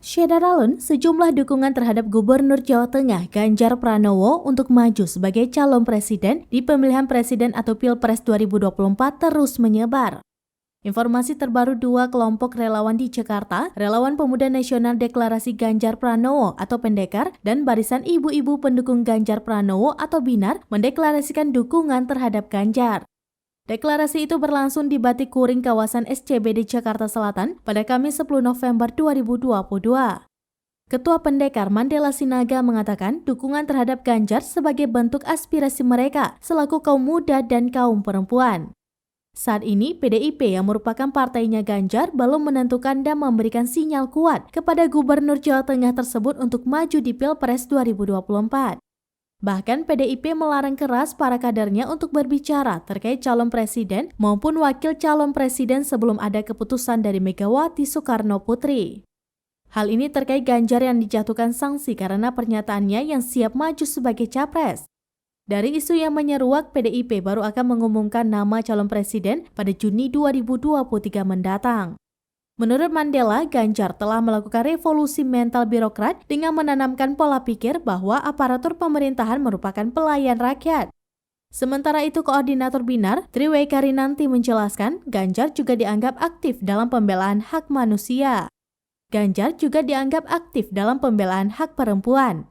Syedar alun sejumlah dukungan terhadap Gubernur Jawa Tengah Ganjar Pranowo untuk maju sebagai calon presiden di pemilihan presiden atau Pilpres 2024 terus menyebar. Informasi terbaru dua kelompok relawan di Jakarta, Relawan Pemuda Nasional Deklarasi Ganjar Pranowo atau Pendekar dan Barisan Ibu-Ibu Pendukung Ganjar Pranowo atau BINAR mendeklarasikan dukungan terhadap Ganjar. Deklarasi itu berlangsung di Batik Kuring kawasan SCBD Jakarta Selatan pada Kamis 10 November 2022. Ketua Pendekar Mandela Sinaga mengatakan dukungan terhadap Ganjar sebagai bentuk aspirasi mereka selaku kaum muda dan kaum perempuan. Saat ini, PDIP yang merupakan partainya Ganjar belum menentukan dan memberikan sinyal kuat kepada Gubernur Jawa Tengah tersebut untuk maju di Pilpres 2024. Bahkan PDIP melarang keras para kadernya untuk berbicara terkait calon presiden maupun wakil calon presiden sebelum ada keputusan dari Megawati Soekarno Putri. Hal ini terkait Ganjar yang dijatuhkan sanksi karena pernyataannya yang siap maju sebagai capres. Dari isu yang menyeruak, PDIP baru akan mengumumkan nama calon presiden pada Juni 2023 mendatang. Menurut Mandela, Ganjar telah melakukan revolusi mental birokrat dengan menanamkan pola pikir bahwa aparatur pemerintahan merupakan pelayan rakyat. Sementara itu, Koordinator BINAR, Triweka Rinanti menjelaskan, Ganjar juga dianggap aktif dalam pembelaan hak manusia. Ganjar juga dianggap aktif dalam pembelaan hak perempuan.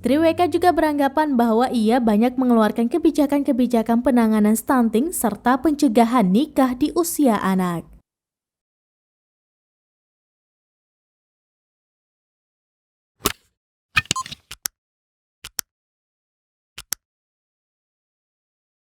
Triweka juga beranggapan bahwa ia banyak mengeluarkan kebijakan-kebijakan penanganan stunting serta pencegahan nikah di usia anak.